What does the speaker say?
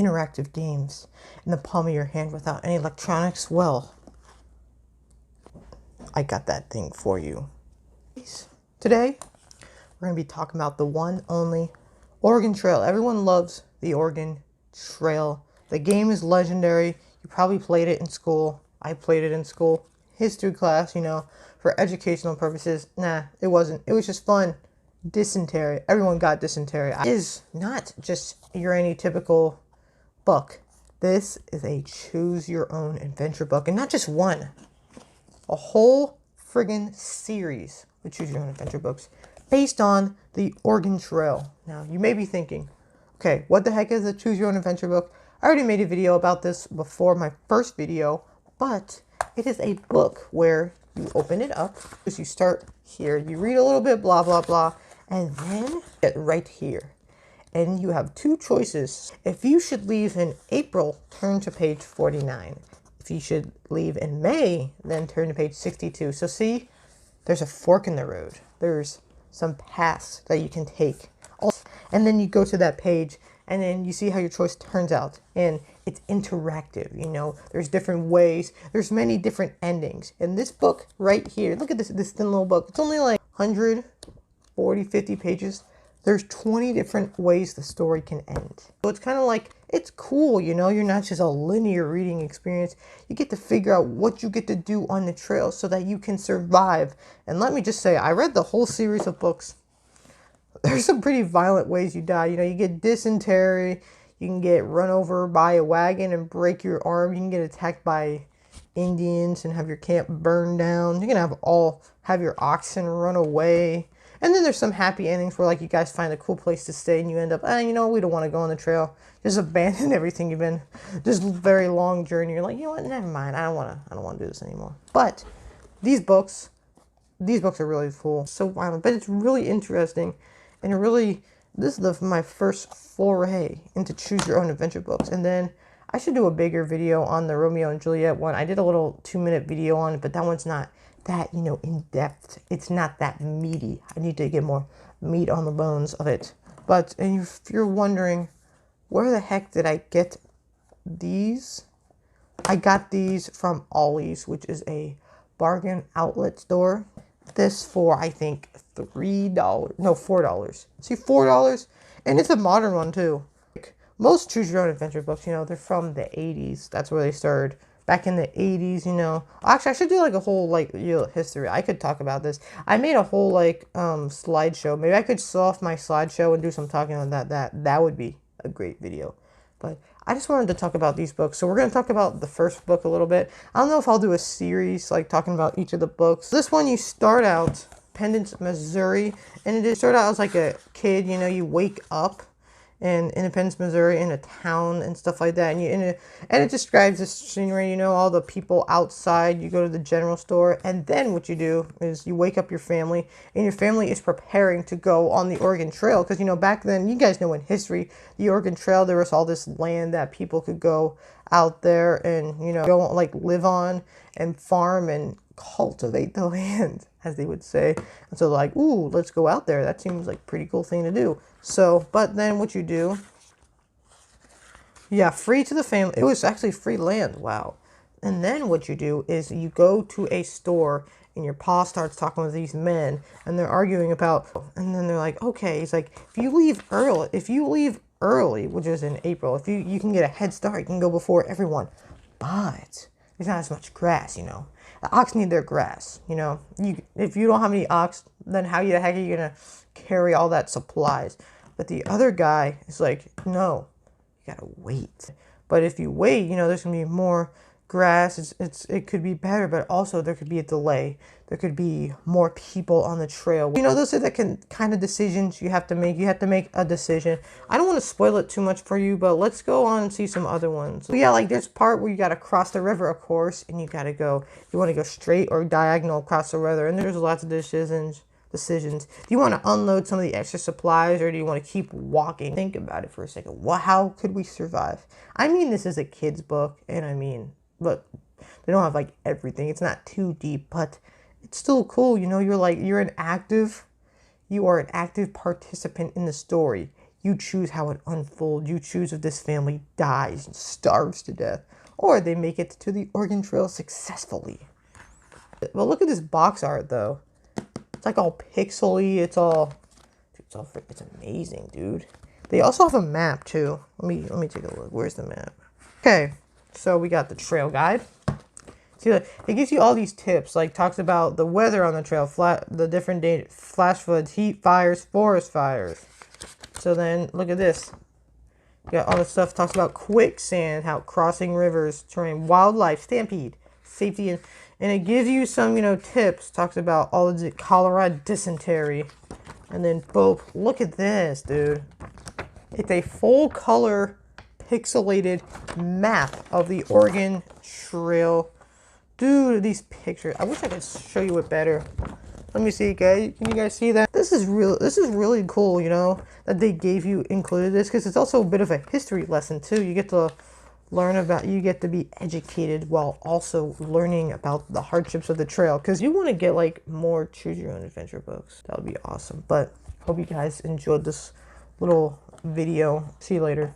interactive games in the palm of your hand without any electronics? Well, I got that thing for you. Today, we're going to be talking about the one only Oregon Trail. Everyone loves the Oregon Trail. The game is legendary. You probably played it in school. I played it in school. History class, for educational purposes. Nah, it wasn't. It was just fun. Dysentery. Everyone got dysentery. It is not just your any typical book. This is a choose your own adventure book. And not just one. A whole friggin' series of choose your own adventure books based on the Oregon Trail. Now, you may be thinking, okay, what the heck is a choose your own adventure book? I already made a video about this before my first video, but it is a book where you open it up, as you start here, you read a little bit, blah, blah, blah, and then get right here. And you have two choices. If you should leave in April, turn to page 49. If you should leave in May, then turn to page 62. So see, there's a fork in the road. There's some paths that you can take. And then you go to that page and then you see how your choice turns out. And it's interactive, There's different ways. There's many different endings. And this book right here, look at this thin little book. It's only like 140, 50 pages. There's 20 different ways the story can end. So it's kind of like, it's cool, You're not just a linear reading experience. You get to figure out what you get to do on the trail so that you can survive. And let me just say, I read the whole series of books. There's some pretty violent ways you die. You get dysentery. You can get run over by a wagon and break your arm. You can get attacked by Indians and have your camp burned down. You can have your oxen run away. And then there's some happy endings where you guys find a cool place to stay and you end up, we don't want to go on the trail. Just abandon everything you've been, just very long journey. You're like, you know what, never mind. I don't want to do this anymore. But these books are really cool. So violent, but it's really interesting. And this is my first foray into choose your own adventure books. And then I should do a bigger video on the Romeo and Juliet one. I did a little 2-minute video on it, but that one's not that, in depth. It's not that meaty. I need to get more meat on the bones of it. But if you're wondering, where the heck did I get these? I got these from Ollie's, which is a bargain outlet store. This for, I think, $3. No, $4. See, $4? And it's a modern one, too. Most choose your own adventure books, they're from the 80s. That's where they started. Back in the 80s, Actually, I should do a whole history. I could talk about this. I made a whole slideshow. Maybe I could show off my slideshow and do some talking on that. That would be a great video. But I just wanted to talk about these books. So we're going to talk about the first book a little bit. I don't know if I'll do a series talking about each of the books. This one, you start out Independence, Missouri, and it started out as a kid. You wake up in Independence, Missouri, in a town and stuff like that. And it describes the scenery, all the people outside. You go to the general store, and then what you do is you wake up your family, and your family is preparing to go on the Oregon Trail. Because, back then, you guys know in history, the Oregon Trail, there was all this land that people could go out there and, go live on and farm and cultivate the land, as they would say. And so ooh, let's go out there. That seems like a pretty cool thing to do. So, but then what you do, free to the family. It was actually free land. Wow. And then what you do is you go to a store and your pa starts talking with these men and they're arguing about, and then they're like, okay, he's like, if you leave early, which is in April, if you can get a head start, you can go before everyone. But there's not as much grass, The ox need their grass, If you don't have any ox, then how the heck are you going to carry all that supplies? But the other guy is like, no, you got to wait. But if you wait, there's going to be more grass. It could be better, but also there could be a delay. There could be more people on the trail. Those are the kind of decisions you have to make. You have to make a decision. I don't want to spoil it too much for you, but let's go on and see some other ones. So there's part where you got to cross the river, of course, and you got to go, you want to go straight or diagonal across the river, and there's lots of decisions. Do you want to unload some of the extra supplies, or do you want to keep walking? Think about it for a second. How could we survive? This is a kid's book, and but they don't have everything. It's not too deep, but it's still cool. You are an active participant in the story. You choose how it unfolds. You choose if this family dies and starves to death, or they make it to the Oregon Trail successfully. Well, look at this box art, though. It's like all pixely. It's it's amazing, dude. They also have a map too. Let me take a look. Where's the map? Okay, so we got the trail guide. See, it gives you all these tips. Like talks about the weather on the trail, the different flash floods, heat fires, forest fires. So then look at this. You got all the stuff. Talks about quicksand, how crossing rivers, terrain, wildlife, stampede, safety, and it gives you some, tips. Talks about all the cholera, dysentery, and then boom. Look at this, dude. It's a full color, pixelated map of the Oregon Trail. Dude, these pictures. I wish I could show you it better. Let me see, guys. Can you guys see that? This is really cool, that they included this, because it's also a bit of a history lesson too. You get to you get to be educated while also learning about the hardships of the trail, because you want to get like more choose your own adventure books. That would be awesome. But hope you guys enjoyed this little video. See you later.